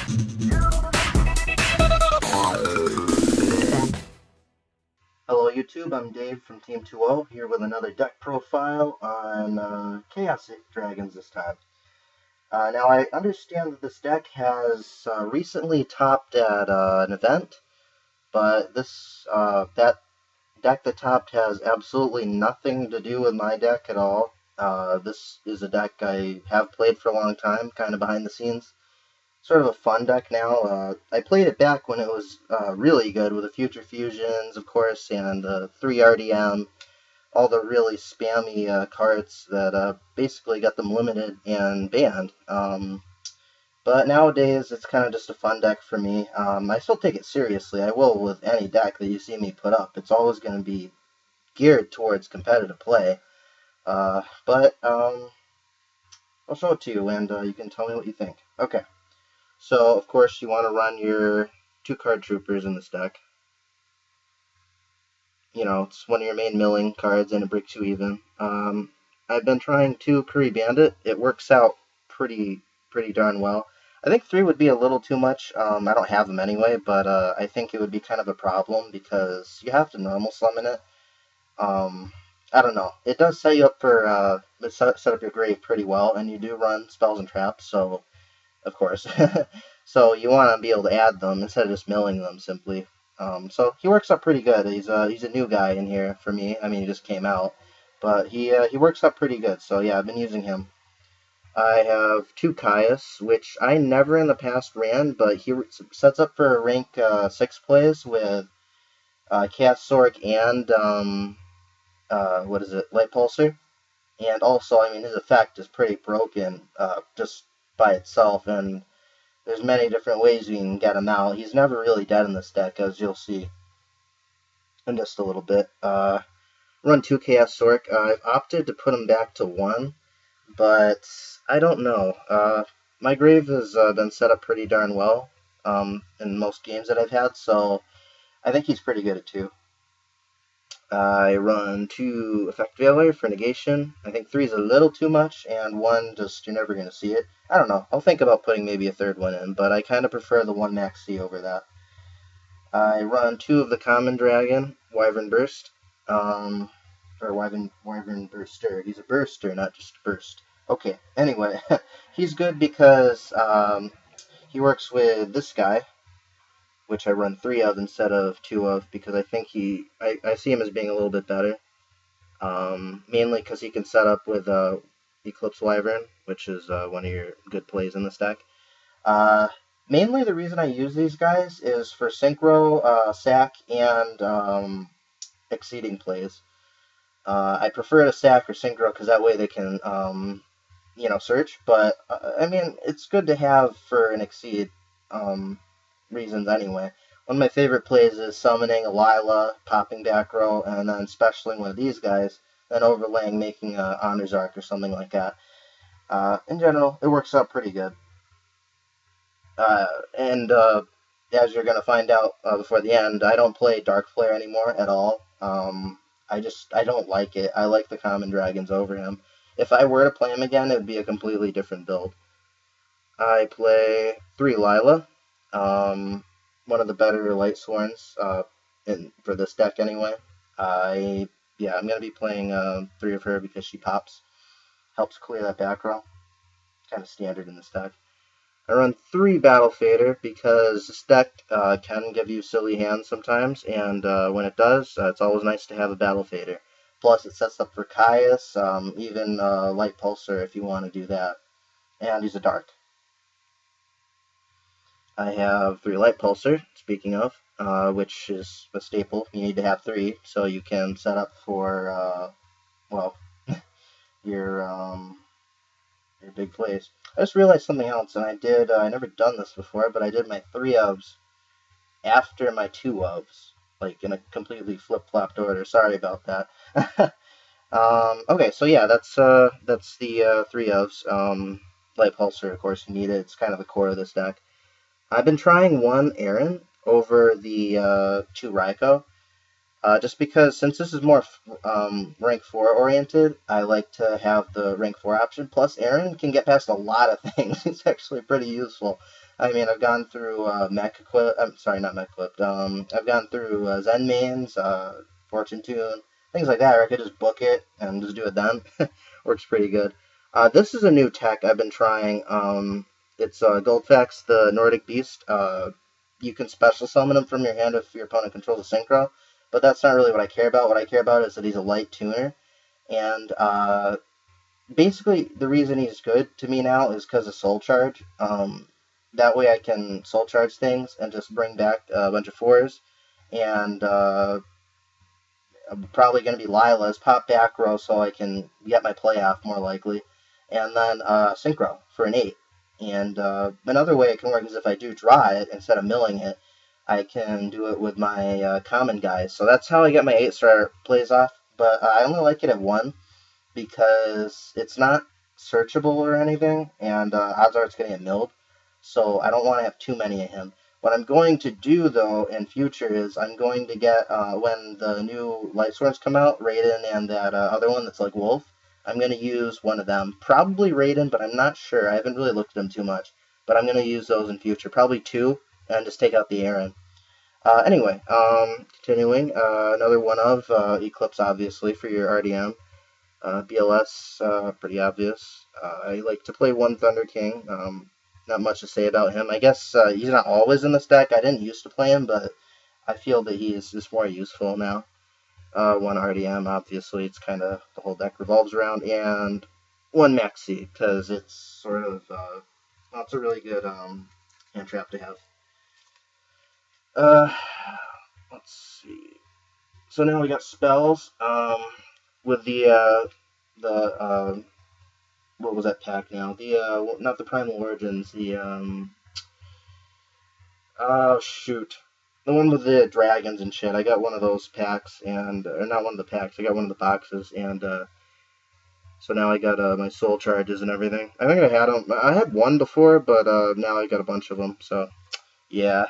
Hello YouTube, I'm Dave from Team 2O, here with another deck profile on Chaos Dragons this time. Now I understand that this deck has recently topped at an event, but that deck that topped has absolutely nothing to do with my deck at all. This is a deck I have played for a long time, kind of behind the scenes. Sort of a fun deck now. I played it back when it was really good with the Future Fusions, of course, and 3 RDM, all the really spammy cards that basically got them limited and banned. But nowadays, it's kind of just a fun deck for me. I still take it seriously. I will with any deck that you see me put up. It's always going to be geared towards competitive play. But I'll show it to you, and you can tell me what you think. Okay. So, of course, you want to run your 2-card troopers in this deck. You know, it's one of your main milling cards, and it breaks you even. I've been trying 2 Curry Bandit. It works out pretty darn well. I think 3 would be a little too much. I don't have them anyway, but I think it would be kind of a problem because you have to normal summon it. I don't know. It does set you up for set up your grave pretty well, and you do run spells and traps, so of course. So you want to be able to add them instead of just milling them simply. So he works up pretty good. He's a new guy in here for me. I mean, he just came out, but he works up pretty good. So yeah, I've been using him. I have 2 Caius, which I never in the past ran, but he sets up for rank 6 plays with Chaos Sork and what is it, Light Pulsar. And also, I mean, his effect is pretty broken just by itself, and there's many different ways you can get him out. He's never really dead in this deck, as you'll see in just a little bit. Run 2 Chaos Sork. I've opted to put him back to 1, but I don't know. My grave has been set up pretty darn well in most games that I've had, so I think he's pretty good at 2. I run 2 Effect Veiler for negation. I think 3 is a little too much, and 1 just, you're never going to see it. I don't know. I'll think about putting maybe a 3rd one in, but I kind of prefer the 1 Max C over that. I run 2 of the Common Dragon, Wyvern Burst. Or Wyvern Burster. He's a burster, not just a burst. Okay, anyway, he's good because he works with this guy, which I run 3 of instead of 2 of, because I think I see him as being a little bit better. Mainly because he can set up with Eclipse Wyvern, which is one of your good plays in this deck. Mainly the reason I use these guys is for Synchro, Sack, and Exceeding plays. I prefer to Sack or Synchro because that way they can, search, but I mean, it's good to have for an Exceed reasons anyway. One of my favorite plays is summoning a Lila, popping back row, and then specialing one of these guys, then overlaying, making a Honor's Arc or something like that. In general, it works out pretty good. And as you're going to find out before the end, I don't play Dark Flare anymore at all. I don't like it. I like the Common Dragons over him. If I were to play him again, it would be a completely different build. I play 3 Lila. One of the better Light Sworns for this deck anyway. I'm going to be playing 3 of her because she pops. Helps clear that back row. Kind of standard in this deck. I run 3 Battle Fader because this deck can give you silly hands sometimes, and when it does, it's always nice to have a Battle Fader. Plus, it sets up for Caius, even Light Pulsar if you want to do that. And he's a Dark. I have 3 Light Pulsar, speaking of, which is a staple. You need to have 3, so you can set up for, your big plays. I just realized something else, and I never done this before, but I did my 3 ofs after my 2 ofs, like in a completely flip-flopped order. Sorry about that. Okay, so yeah, that's the 3 ofs. Light Pulsar, of course, you need it. It's kind of the core of this deck. I've been trying 1 Aaron over the 2 Raikou. Just because since this is more rank 4 oriented, I like to have the rank 4 option. Plus, Aaron can get past a lot of things. He's actually pretty useful. I mean, I've gone through mech equip. I'm sorry, not mech equipped. I've gone through Zen mains, Fortune Tune, things like that. Or I could just book it and just do it then. Works pretty good. This is a new tech I've been trying. It's Goldfax, the Nordic Beast. You can special summon him from your hand if your opponent controls a synchro, but that's not really what I care about. What I care about is that he's a light tuner, and basically the reason he's good to me now is because of Soul Charge. That way I can Soul Charge things and just bring back a bunch of fours, and I'm probably going to be Lila's, pop back row so I can get my play off more likely, and then Synchro for an 8. And another way it can work is if I do draw it, instead of milling it, I can do it with my common guys. So that's how I get my 8-star plays off, but I only like it at 1 because it's not searchable or anything, and odds are it's going to get milled, so I don't want to have too many of him. What I'm going to do, though, in future is I'm going to get, when the new Light Swords come out, Raiden and that other one that's like Wolf, I'm going to use one of them. Probably Raiden, but I'm not sure. I haven't really looked at them too much. But I'm going to use those in future. Probably 2, and just take out the Aaron. Anyway, continuing, another one of Eclipse, obviously, for your RDM. BLS, pretty obvious. I like to play one Thunder King. Not much to say about him. I guess he's not always in this deck. I didn't used to play him, but I feel that he is just more useful now. One RDM, obviously, it's kind of the whole deck revolves around, and one Maxi, because it's sort of, well, it's a really good hand trap to have. Let's see. So now we got spells. With the what was that pack now? The not the Primal Origins, the oh shoot, the one with the dragons and shit. I got one of those packs, and or not one of the packs. I got one of the boxes, and so now I got my soul charges and everything. I think I had them. I had one before, but now I got a bunch of them. So yeah,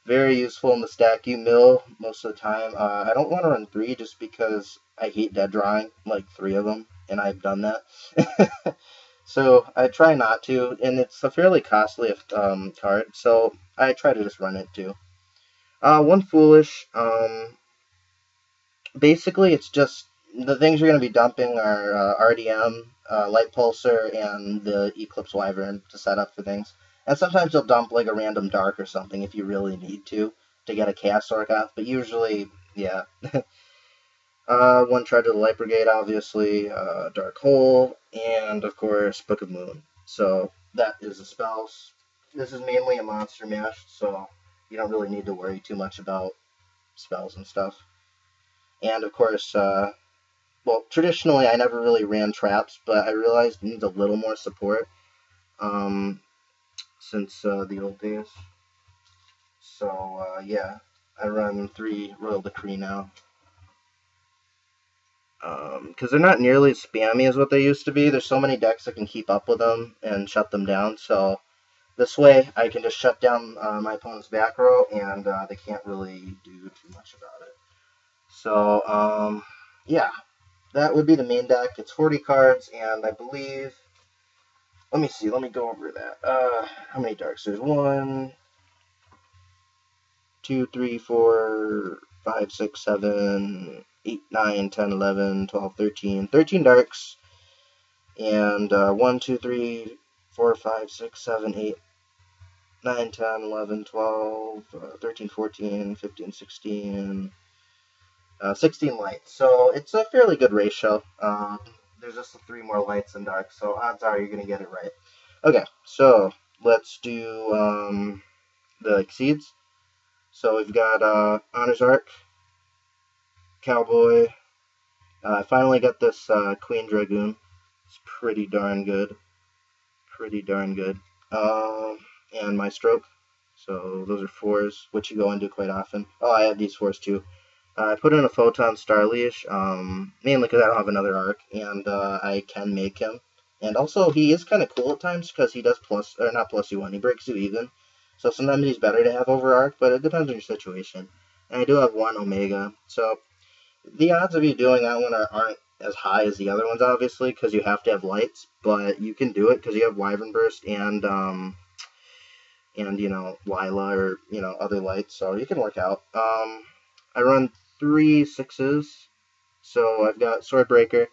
very useful in the stack. You mill most of the time. I don't want to run 3 just because I hate dead drawing, like 3 of them, and I've done that. So I try not to, and it's a fairly costly card, so I try to just run it too. One Foolish, basically it's just, the things you're going to be dumping are RDM, Light Pulsar, and the Eclipse Wyvern to set up for things. And sometimes you'll dump like a random Dark or something if you really need to get a Chaos Orc off, but usually, yeah. One Charge of the Light Brigade, obviously, Dark Hole, and of course, Book of Moon. So that is the spells. This is mainly a monster mash, so you don't really need to worry too much about spells and stuff. And of course, well, traditionally I never really ran traps, but I realized it needs a little more support since the old days. So yeah, I run 3 Royal Decree now. Because they're not nearly as spammy as what they used to be. There's so many decks that can keep up with them and shut them down. So this way, I can just shut down my opponent's back row, and they can't really do too much about it. So, yeah, that would be the main deck. It's 40 cards, and I believe... Let me see. Let me go over that. How many darks? There's 1, 2, 3, 4, 5, 6, 7... 8, 9, 10, 11, 12, 13. 13 darks. And 1, 2, 3, 4, 5, 6, 7, 8, 9, 10, 11, 12, 13, 14, 15, 16, 16 lights. So it's a fairly good ratio. There's just 3 more lights than darks, so odds are you're going to get it right. Okay, so let's do the Exceeds. So we've got Honors Arc, Cowboy. I finally got this Queen Dragoon. It's pretty darn good. Pretty darn good. And Maestro. So those are 4s, which you go into quite often. Oh, I have these 4s too. I put in a Photon Starleash, mainly because I don't have another arc, and I can make him. And also, he is kind of cool at times because he does not plus you 1, he breaks you even. So sometimes he's better to have over arc, but it depends on your situation. and I do have one Omega. So the odds of you doing that one aren't as high as the other ones, obviously, because you have to have lights, but you can do it because you have Wyvern Burst and Lila or other lights, so you can work out. I run 3 6s, so I've got Swordbreaker.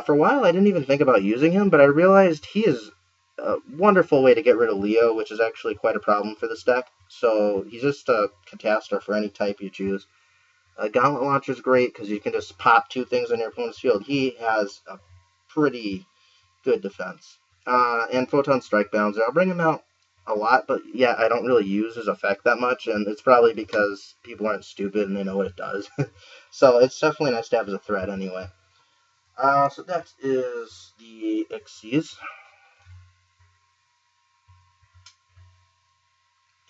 For a while, I didn't even think about using him, but I realized he is a wonderful way to get rid of Leo, which is actually quite a problem for this deck. So he's just a catastrophe for any type you choose. Gauntlet Launcher is great because you can just pop 2 things on your opponent's field. He has a pretty good defense. And Photon Strike Bouncer. I'll bring him out a lot, but yeah, I don't really use his effect that much, and it's probably because people aren't stupid and they know what it does. So it's definitely nice to have as a threat anyway. So that is the Xyz.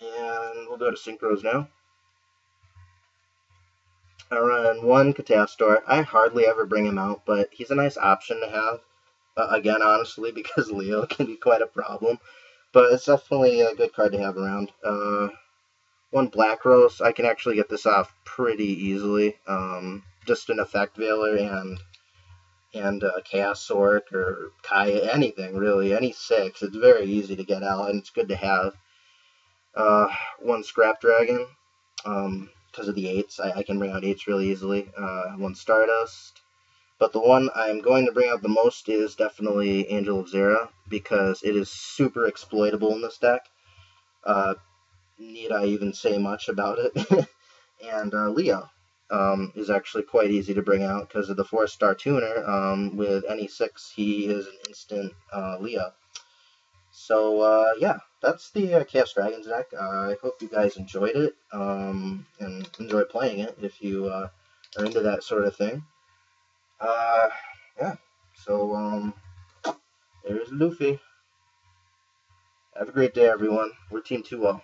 And we'll go to Synchros now. I run 1 Catastor. I hardly ever bring him out, but he's a nice option to have. Again, honestly, because Leo can be quite a problem. But it's definitely a good card to have around. 1 Black Rose. I can actually get this off pretty easily. Just an Effect Veiler and Chaos Sork or Kaya, anything really, any 6. It's very easy to get out, and it's good to have. 1 Scrap Dragon, because of the 8s. I can bring out 8s really easily. 1 Stardust. But the one I'm going to bring out the most is definitely Angel of Zera, because it is super exploitable in this deck. Need I even say much about it? And Leo is actually quite easy to bring out because of the 4-star tuner. With any 6, he is an instant Leo. So yeah, that's the Chaos Dragons deck. I hope you guys enjoyed it and enjoy playing it if you are into that sort of thing. Yeah, so there's Luffy. Have a great day, everyone. We're Team 2-0.